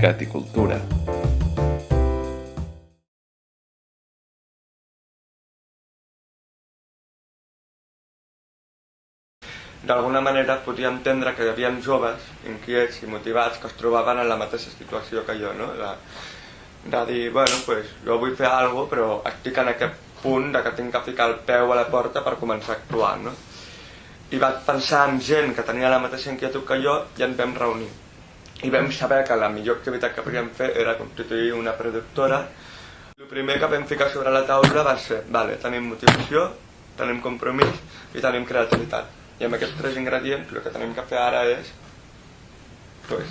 Caticultura. D'alguna manera podia entendre que hi havia joves inquiets i motivats que es trobaven en la mateixa situació que jo, no? De dir, bueno, pues, jo vull fer alguna cosa, però estic en aquest punt de que tinc que ficar el peu a la porta per començar a actuar, no? I vaig pensar en gent que tenia la mateixa inquietud que jo i ens vam reunir. I vam saber que la millor activitat que podíem fer era constituir una productora. El primer que vam ficar sobre la taula va ser, vale, tenim motivació, tenim compromís i tenim creativitat. I amb aquests tres ingredients el que tenim que fer ara és pues,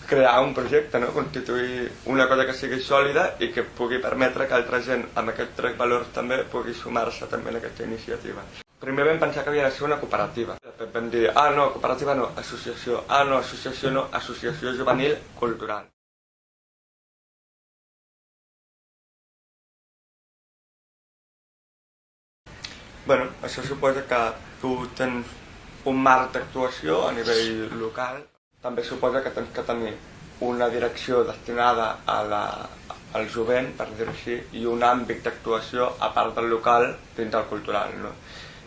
crear un projecte, no? Constituir una cosa que sigui sòlida i que pugui permetre que altra gent amb aquests tres valors també pugui sumar-se també en aquesta iniciativa. Primer vam pensar que havia de ser una cooperativa. Després vam dir, no, cooperativa no, associació. No, associació no, associació juvenil cultural. Bueno, això suposa que tu tens un marc d'actuació a nivell local. També suposa que tens que tenir una direcció destinada al jovent, per dir-ho així, i un àmbit d'actuació a part del local dins del cultural, no?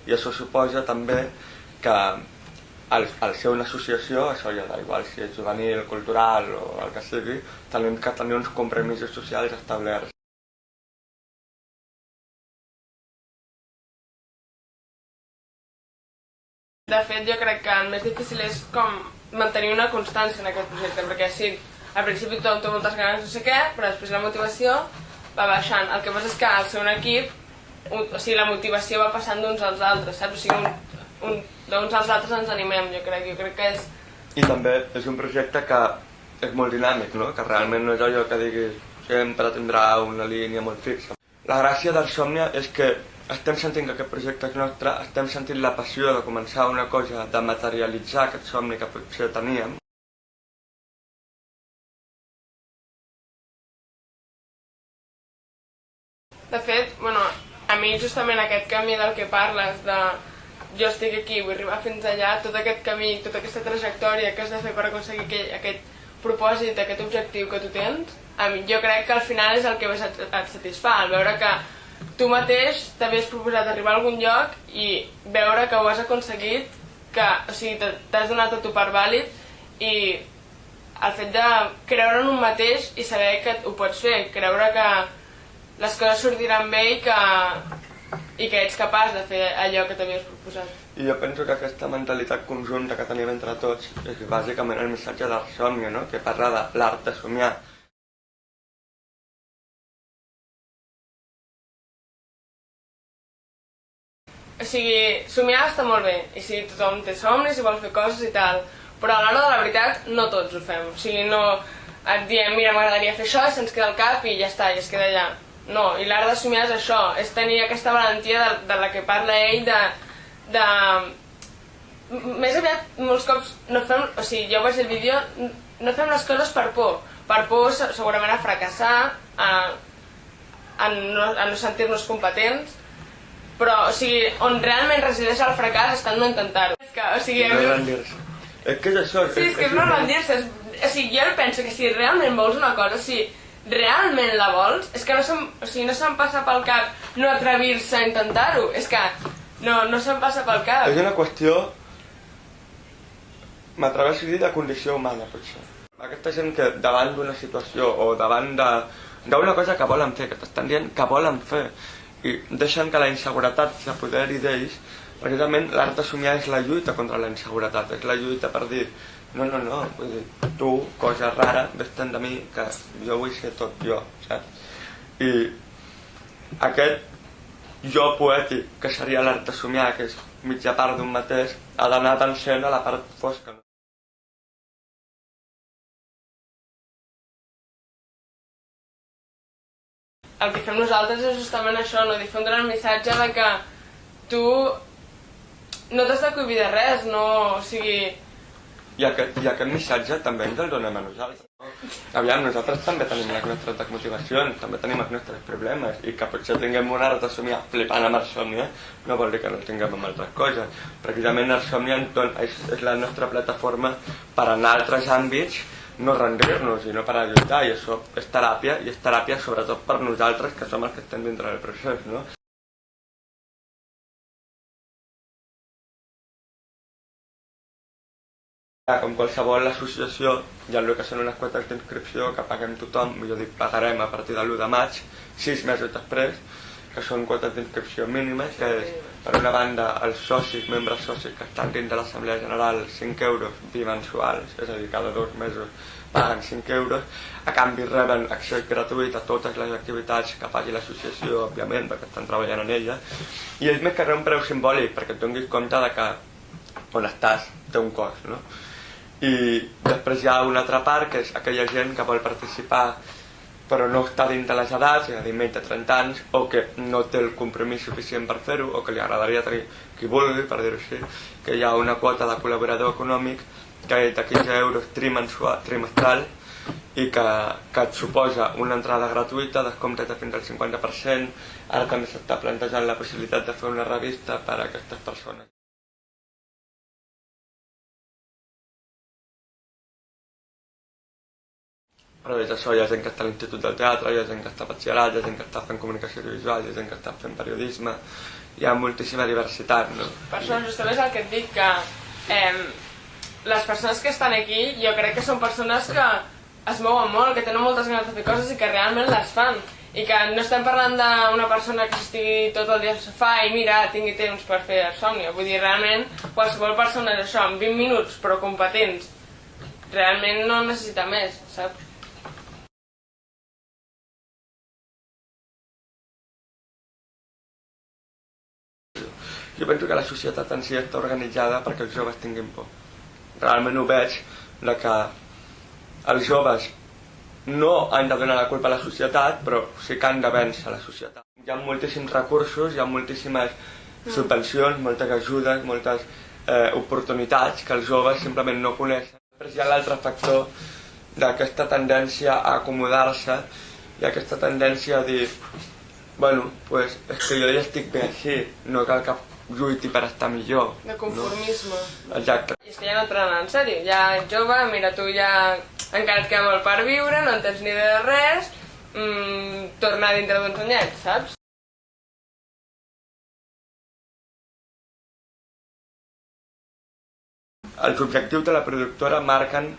I això suposa també que al ser una associació, això ja igual si és juvenil, cultural o el que sigui, tenim que tenir uns compromisos socials establerts. De fet, jo crec que el més difícil és com mantenir una constància en aquest projecte, perquè sí, al principi tothom té moltes ganes no sé què, però després la motivació va baixant. El que passa és que al ser un equip, o sigui, la motivació va passant d'uns als altres, saps? O sigui, d'uns als altres ens animem, jo crec que és... I també és un projecte que és molt dinàmic, no? Que realment no és allò que diguis sempre tindrà una línia molt fixa. La gràcia del Somnia és que estem sentint que aquest projecte és nostre, estem sentint la passió de començar una cosa, de materialitzar aquest somni que potser teníem. De fet, bueno, a mi justament aquest camí del que parles, de jo estic aquí, vull arribar fins allà, tot aquest camí, tota aquesta trajectòria que has de fer per aconseguir aquest propòsit, aquest objectiu que tu tens, jo crec que al final és el que més et satisfà, al veure que tu mateix t'havies proposat arribar a algun lloc i veure que ho has aconseguit, que, o sigui, t'has donat a tu per vàlid i el fet de creure en un mateix i saber que ho pots fer, creure que les coses sortiran bé i que ets capaç de fer allò que t'havies proposat. I jo penso que aquesta mentalitat conjunta que tenim entre tots és bàsicament el missatge del Somnia, no? Que parla de l'art de somiar. O sigui, somiar està molt bé, i sí, tothom té somnis i vol fer coses i tal, però a l'hora de la veritat no tots ho fem. O sigui, no et diem, mira, m'agradaria fer això, se'ns queda al cap i ja està, i es queda allà. No, i l'art de somiar és això, és tenir aquesta valentia de la que parla ell, Més aviat, molts cops, no fem, o sigui, jo vaig al vídeo, no fem les coses per por segurament a fracassar, a no sentir-nos competents, però, o sigui, on realment resideix el fracàs està en no intentar-ho. O sigui, no rendir-se. És que és això. Sí, és que és no rendir-se. O sigui, jo penso que si realment vols una cosa, si realment la vols, és que no se'm passa pel cap no atrevir-se a intentar-ho. És que no se'm passa pel cap. És una qüestió, m'atreveixo a dir, de condició humana, potser. Aquesta gent que davant d'una situació o davant d'una cosa que volen fer, que t'estan dient que volen fer, i deixen que la inseguretat s'apoderi d'ells, precisament l'art de somiar és la lluita contra la inseguretat, és la lluita per dir no, vull dir, tu, cosa rara, vés-te'n de mi, que jo vull ser tot jo, saps? I aquest jo poètic, que seria l'art de somiar, que és mitja part d'un mateix, ha d'anar vencent a la part fosca. El que fem nosaltres és justament això, no difondre el missatge de que tu no t'has de cohibir de res, no, o sigui... I aquest missatge també ens el donem a nosaltres. Aviam, nosaltres també tenim les nostres desmotivacions, també tenim els nostres problemes, i que potser tinguem un art de somiar flipant amb el somni, no vol dir que no tinguem amb altres coses. Precisament el somni és la nostra plataforma per anar a altres àmbits no rendir-nos i no parar de lluitar, i això és teràpia sobretot per nosaltres, que som els que estem dintre del procés, no? Com qualsevol associació, hi ha el que són unes quotes d'inscripció que paguem tothom, jo dic pagarem a partir de l'1 de maig, 6 mesos després, que són quotes d'inscripció mínimes, que és, per una banda, els socis, membres socis que estan dins de l'Assemblea General, 5 euros bimensuals, és a dir, cada 2 mesos paguen 5 euros, a canvi reben accés gratuït a totes les activitats que faci l'associació, òbviament, perquè estan treballant en ella, i és més que res un preu simbòlic, perquè et donis compte de que on estàs té un cost, no? I després hi ha una altra part, que és aquella gent que vol participar però no està dins de les edats, és a dir, menys de 30 anys, o que no té el compromís suficient per fer-ho, o que li agradaria tenir qui vulgui, per dir-ho així, que hi ha una quota de col·laborador econòmic que és de 15 euros trimestral i que et suposa una entrada gratuïta, descomptes de fins al 50%, ara també s'està plantejant la possibilitat de fer una revista per a aquestes persones. Però és això, hi ha gent que està a l'Institut del Teatre, hi ha gent que està a batxillerat, hi ha gent que està fent comunicació audiovisual, hi ha gent que està fent periodisme, hi ha moltíssima diversitat, no? Per això justament és el que et dic, que les persones que estan aquí jo crec que són persones que es mouen molt, que tenen moltes ganes de fer coses i que realment les fan. I que no estem parlant d'una persona que estigui tot el dia al sofà i mira, tingui temps per fer insòmnia. Vull dir, realment, qualsevol persona és això, en 20 minuts, però competents, realment no necessita més, saps? Jo penso que la societat en si està organitzada perquè els joves tinguin por. Realment ho veig que els joves no han de donar la culpa a la societat, però sí que han de vèncer la societat. Hi ha moltíssims recursos, hi ha moltíssimes subvencions, moltes ajudes, moltes oportunitats que els joves simplement no coneixen. Després hi ha l'altre factor d'aquesta tendència a acomodar-se i aquesta tendència a dir bueno, pues és que jo ja estic bé així, no cal que lluiti per estar millor. De conformisme. No? Exacte. I és que ja no et prenen en sèrio, ja ets jove, mira, tu ja encara et queda molt per viure, no en tens ni idea de res, torna dintre d'uns anyets, saps? Els objectius de la productora marquen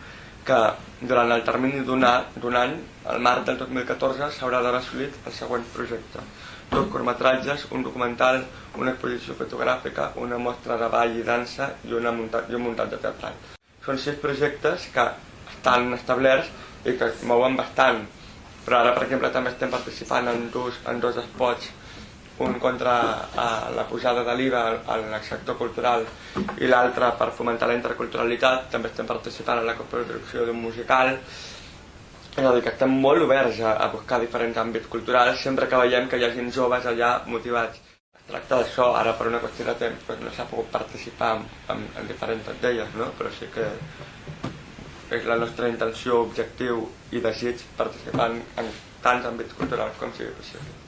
que durant el termini d'un any, al març del 2014, s'haurà d'haver assolit el següent projecte. 2 curtmetratges, un documental, una exposició fotogràfica, una mostra de ball i dansa i un muntatge teatral. Són 6 projectes que estan establerts i que es mouen bastant, però ara, per exemple, també estem participant en dos spots, un contra la pujada de l'IVA al sector cultural i l'altre per fomentar la interculturalitat. També estem participant en la coproducció d'un musical. És a dir, que estem molt oberts a buscar diferents àmbits culturals sempre que veiem que hi ha gent joves allà motivats. Es tracta d'això, ara per una qüestió de temps doncs no s'ha pogut participar en diferents d'elles, no? Però sí que és la nostra intenció, objectiu i desig participar en tants àmbits culturals com sigui possible.